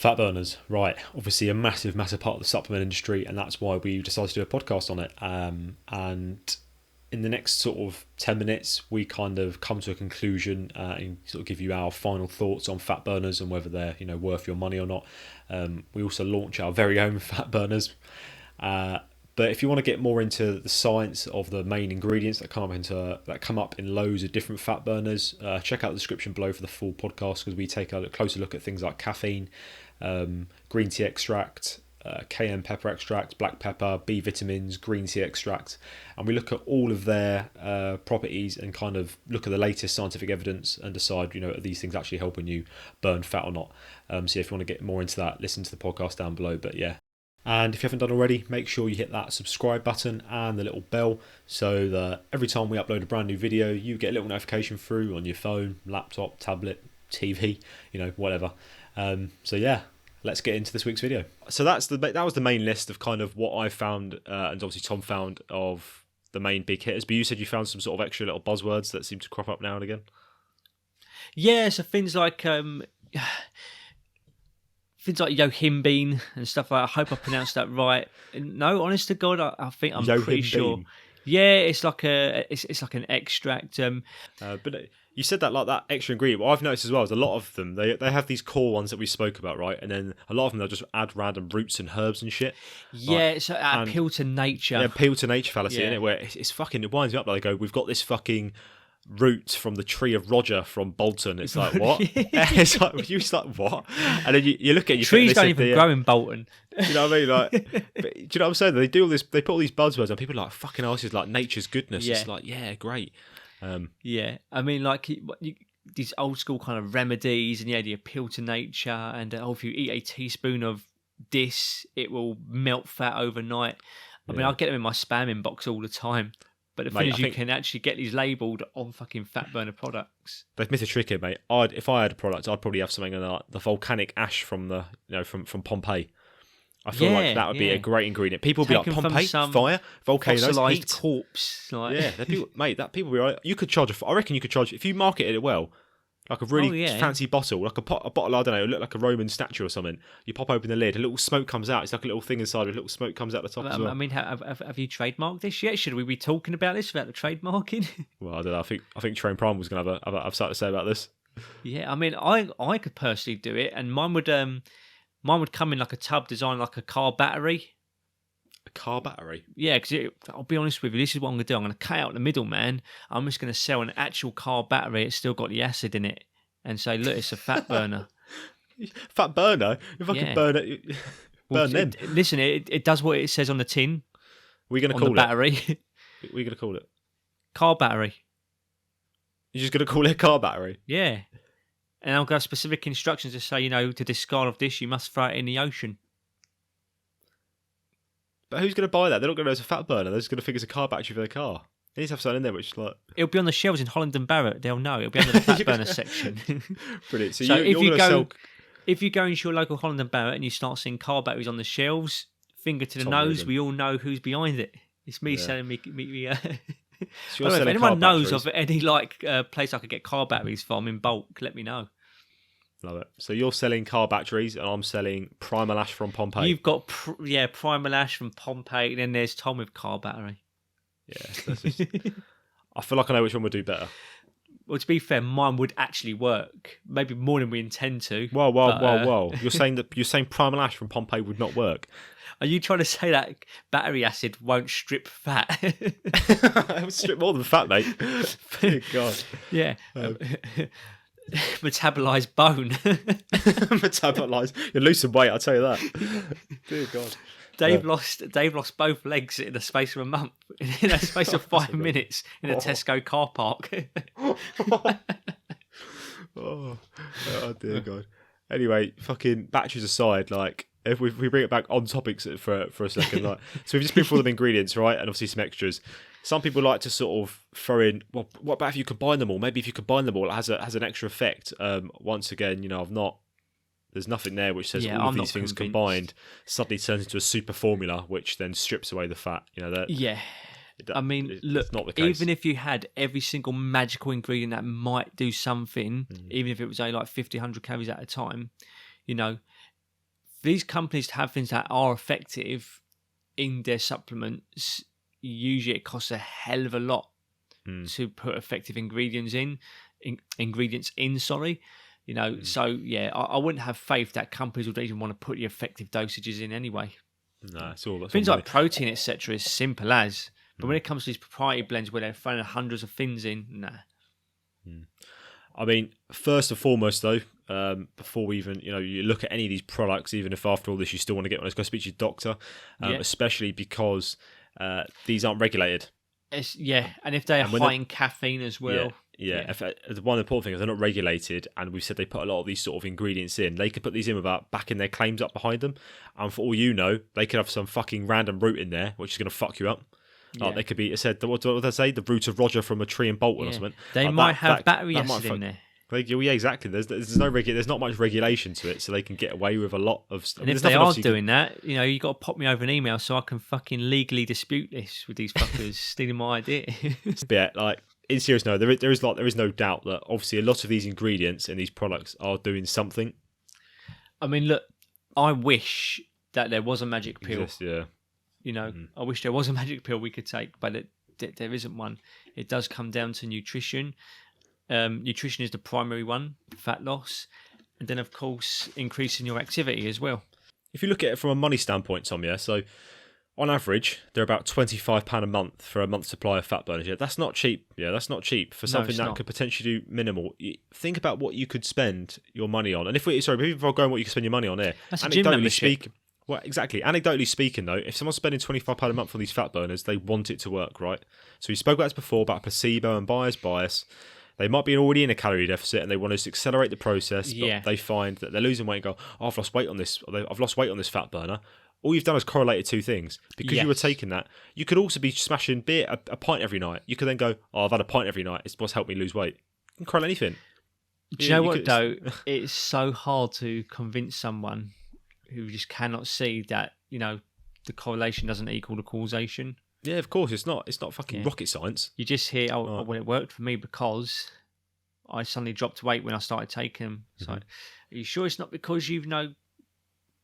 Fat burners, right? Obviously, a massive, massive part of the supplement industry, and that's why we decided to do a podcast on it. And in the next sort of 10 minutes, we kind of come to a conclusion and sort of give you our final thoughts on fat burners and whether they're worth your money or not. We also launch our very own fat burners. But if you want to get more into the science of the main ingredients that come up in loads of different fat burners, check out the description below for the full podcast, because we take a closer look at things like caffeine, green tea extract, cayenne pepper extract, black pepper, B vitamins, green tea extract, and we look at all of their properties and kind of look at the latest scientific evidence and decide, are these things actually helping you burn fat or not. So if you want to get more into that, listen to the podcast down below. But yeah. And if you haven't done already, make sure you hit that subscribe button and the little bell so that every time we upload a brand new video, you get a little notification through on your phone, laptop, tablet, TV, whatever. So yeah, let's get into this week's video. So that was the main list of kind of what I found, and obviously Tom found, of the main big hitters. But you said you found some sort of extra little buzzwords that seem to crop up now and again. Yeah, so things like yohimbine and stuff like that. I hope I pronounced that right. No, honest to God, I think I'm pretty sure. Yeah, it's like an extract. But you said that like that extra ingredient. What I've noticed as well is a lot of them they have these core ones that we spoke about, right? And then a lot of them they'll just add random roots and herbs and shit. Yeah, it's an appeal to nature. Yeah, appeal to nature fallacy, isn't it? Where it's fucking, it winds me up. Like they go, we've got this fucking root from the tree of Roger from Bolton. It's like, what? It's like, you just like, what? And then you look at your trees don't even grow in Bolton. You know what I mean? Like, but, do you know what I'm saying? They do all this. They put all these buzzwords, and people are like, fucking hell, this is like nature's goodness. Yeah. It's like, yeah, great. Yeah, I mean, like these old school kind of remedies, and the appeal to nature, and if you eat a teaspoon of this, it will melt fat overnight. I mean, I get them in my spam inbox all the time. But the thing is, you can actually get these labelled on fucking fat burner products. They've missed a trick here, mate. If I had a product, I'd probably have something like the volcanic ash from from Pompeii. I feel like that would be a great ingredient. People would be like, Pompeii, fire, volcanoes, fossilized corpse. Like. Yeah, people, mate. People be right. You could charge. I reckon you could charge if you marketed it well. Like a really fancy bottle, like a bottle, I don't know, look like a Roman statue or something. You pop open the lid, a little smoke comes out. It's like a little thing inside, a little smoke comes out the top as well. I mean, have you trademarked this yet? Should we be talking about this, about the trademarking? Well, I don't know. I think Train Prime was going to have something to say about this. Yeah, I mean, I could personally do it, and mine would come in like a tub designed like a car battery. A car battery? Yeah, because I'll be honest with you, this is what I'm going to do. I'm going to cut out the middle, man. I'm just going to sell an actual car battery. It's still got the acid in it. And say, look, it's a fat burner. Fat burner? If I could burn it, burn them. Listen, it does what it says on the tin. We're going to call it battery. We're going to call it car battery. You're just going to call it a car battery? Yeah. And I'll have specific instructions to say, to discard of this, you must throw it in the ocean. But who's going to buy that? They're not going to know it's a fat burner. They're just going to think it's a car battery for their car. It needs to have something in there which, like... It'll be on the shelves in Holland and Barrett. They'll know. It'll be under the fat burner section. Brilliant. So if you go into your local Holland and Barrett and you start seeing car batteries on the shelves, finger to the nose, we all know who's behind it. It's me selling me. So if anyone knows of any place I could get car batteries from in bulk, let me know. Love it. So you're selling car batteries, and I'm selling Primal Ash from Pompeii. You've got Primal Ash from Pompeii, and then there's Tom with car battery. Yeah, that's just, I feel like I know which one would do better. Well, to be fair, mine would actually work. Maybe more than we intend to. Whoa. You're saying Primal Ash from Pompeii would not work. Are you trying to say that battery acid won't strip fat? It would strip more than fat, mate. Dear God. Yeah. Metabolise bone. Metabolise. You lose some weight, I'll tell you that. Dear God. Dave lost both legs in the space of a month, in a space of 5 minutes in a Tesco car park. oh dear God. Anyway, fucking batteries aside, like if we bring it back on topics for a second, like so we've just been through all the ingredients, right, and obviously some extras. Some people like to sort of throw in, well, what about if you combine them all? Maybe if you combine them all, it has an extra effect. Once again, there's nothing there which says all of these things combined suddenly turns into a super formula, which then strips away the fat. I mean, look, not the case. Even if you had every single magical ingredient that might do something, even if it was only like 50, 100 calories at a time, these companies have things that are effective in their supplements, usually it costs a hell of a lot to put effective ingredients in. Sorry, So yeah, I wouldn't have faith that companies would even want to put the effective dosages in anyway. No, it's all things like protein, etc., is simple as. But when it comes to these proprietary blends where they're throwing hundreds of things in, nah. I mean, first and foremost, though, before we even, you look at any of these products, even if after all this you still want to get one, let's go speak to your doctor, especially because these aren't regulated. And if they are high in caffeine as well. Yeah. If, one of the important things is they're not regulated, and we've said they put a lot of these sort of ingredients in. They could put these in without backing their claims up behind them, and for all you know, they could have some fucking random root in there, which is going to fuck you up. They could be, it said, what did I say? The root of Roger from a tree in Bolton or something. They might have battery acid in there. Yeah, exactly. There's not much regulation to it, so they can get away with a lot of stuff. And if they are doing that, you got to pop me over an email so I can fucking legally dispute this with these fuckers stealing my idea. Yeah, like in serious note, there is no doubt that obviously a lot of these ingredients in these products are doing something. I mean, look, I wish that there was a magic pill. I wish there was a magic pill we could take, but there isn't one. It does come down to nutrition. Nutrition is the primary one, fat loss, and then of course increasing your activity as well. If you look at it from a money standpoint, Tom, so on average they're about £25 a month for a month's supply of fat burners. That's not cheap. That's not cheap for something that could potentially do minimal. Think about what you could spend your money on, and before I go on what you can spend your money on here, that's a gym membership. Well, exactly. Anecdotally speaking, though, if someone's spending £25 a month on these fat burners, they want it to work, right? So we spoke about this before about placebo and buyer's bias. They might be already in a calorie deficit and they want to accelerate the process, but they find that they're losing weight and go, I've lost weight on this. I've lost weight on this fat burner. All you've done is correlated two things. Because you were taking that, you could also be smashing beer, a pint every night. You could then go, I've had a pint every night. It's what's helped me lose weight. You can correlate anything. Do you know what, though? It's so hard to convince someone who just cannot see that, the correlation doesn't equal the causation. Yeah, of course. It's not fucking rocket science. You just hear, well, it worked for me because I suddenly dropped weight when I started taking them. So, are you sure it's not because you've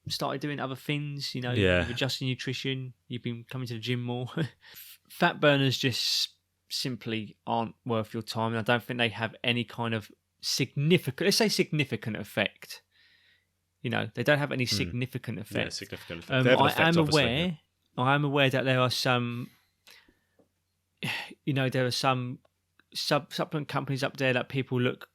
started doing other things? You've adjusted nutrition, you've been coming to the gym more. Fat burners just simply aren't worth your time, and I don't think they have any kind of significant effect. They don't have any significant effect. Yeah, significant effect. I am aware that there are some, supplement companies up there that people look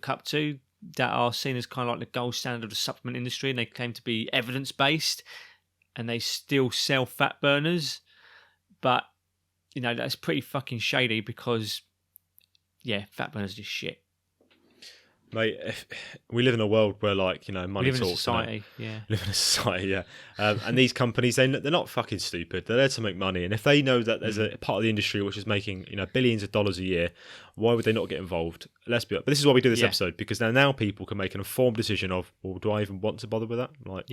up to that are seen as kind of like the gold standard of the supplement industry, and they claim to be evidence-based, and they still sell fat burners. But, that's pretty fucking shady because, fat burners are just shit. Mate, we live in a world where, money talks. We live in a society, and these companies, they're not fucking stupid. They're there to make money. And if they know that there's a part of the industry which is making, billions of dollars a year, why would they not get involved? Let's be honest. But this is why we do this episode, because now people can make an informed decision of, well, do I even want to bother with that? Look,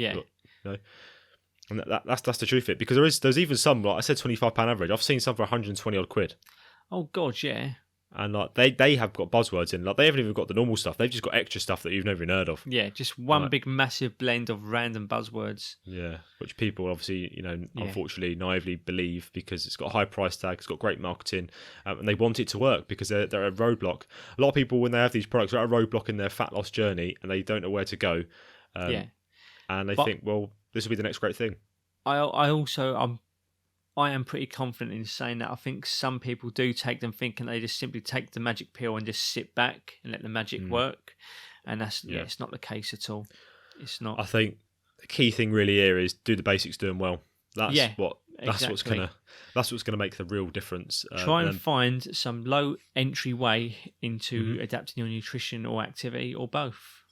and that's the truth of it. Because there's even some, like I said, £25 average. I've seen some for 120 odd quid. Oh, God, yeah. And they have got buzzwords in. They haven't even got the normal stuff. They've just got extra stuff that you've never even heard of. Yeah, just one big massive blend of random buzzwords. Yeah, which people obviously, unfortunately, naively believe because it's got a high price tag, it's got great marketing, and they want it to work because they're a roadblock. A lot of people, when they have these products, are at a roadblock in their fat loss journey and they don't know where to go. And they think, well, this will be the next great thing. I am pretty confident in saying that I think some people do take them thinking they just simply take the magic pill and just sit back and let the magic work. And that's it's not the case at all. It's not. I think the key thing really here is do the basics, do them well. That's what's gonna make the real difference. Try and find some low entry way into adapting your nutrition or activity or both.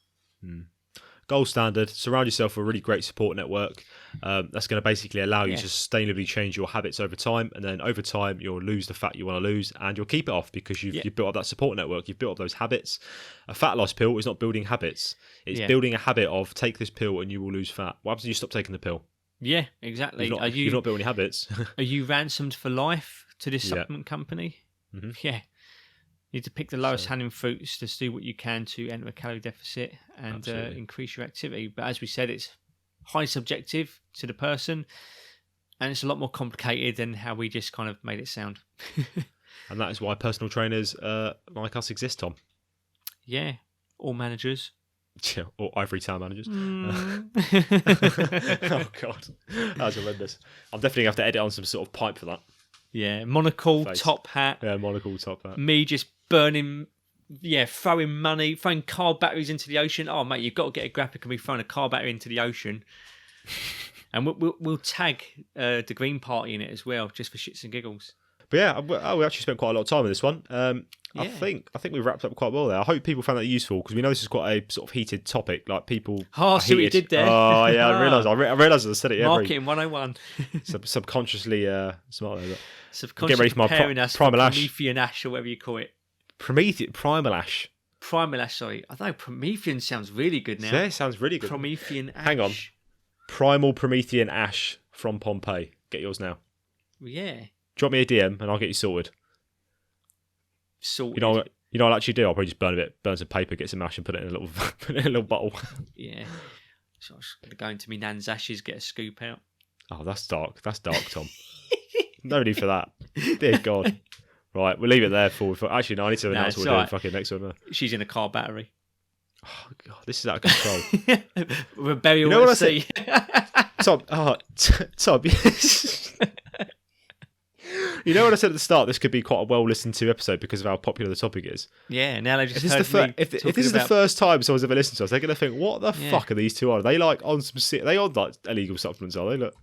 Gold standard, surround yourself with a really great support network. That's going to basically allow you to sustainably change your habits over time. And then over time, you'll lose the fat you want to lose and you'll keep it off because you've built up that support network. You've built up those habits. A fat loss pill is not building habits. It's building a habit of take this pill and you will lose fat. What happens when you stop taking the pill? Yeah, exactly. You've not built any habits. Are you ransomed for life to this supplement company? Mm-hmm. Yeah. You need to pick the lowest hanging fruits to do what you can to enter a calorie deficit and increase your activity. But as we said, it's highly subjective to the person, and it's a lot more complicated than how we just kind of made it sound. And that is why personal trainers like us exist, Tom. Yeah, all managers. Yeah, or Ivory Town managers. Oh God, that was horrendous. I'm definitely gonna have to edit on some sort of pipe for that. Yeah, monocle, Face. top hat. Yeah, monocle top hat. Me just burning, throwing money, throwing car batteries into the ocean. Oh mate, you've got to get a graphic of me throwing a car battery into the ocean. And we'll tag the Green Party in it as well, just for shits and giggles. But yeah, we actually spent quite a lot of time on this one. I think we wrapped up quite well there. I hope people found that useful, because we know this is quite a sort of heated topic. Like people. Oh, see what you did there. Oh yeah, I realised I said it. Marketing 101. Subconsciously smart there. Subconsciously get ready for my preparing us for Primal Ash. Promethean Ash, or whatever you call it. Primal Ash. Primal Ash, sorry. I don't know, Promethean sounds really good now. Yeah, it sounds really good. Promethean Ash. Hang on. Primal Promethean Ash from Pompeii. Get yours now. Yeah. Drop me a DM and I'll get you sorted. Sorted. You know what I'll actually do? I'll probably just burn some paper, get some ash, and put it in a little bottle. Yeah. So I was going to go into my nan's ashes, get a scoop out. Oh, that's dark. That's dark, Tom. No need for that. Dear God. Right, we'll leave it there for. Actually, no, I need to announce what we're doing fucking next one. She's in a car battery. Oh God, this is out of control. With a burial what at I sea. Tom, Tom. You know what I said at the start? This could be quite a well listened to episode because of how popular the topic is. Yeah, now they just if this is the first time someone's ever listened to us, they're going to think, "What the fuck are these two on? Are they like on some? Are they on like illegal supplements? Are they? Look,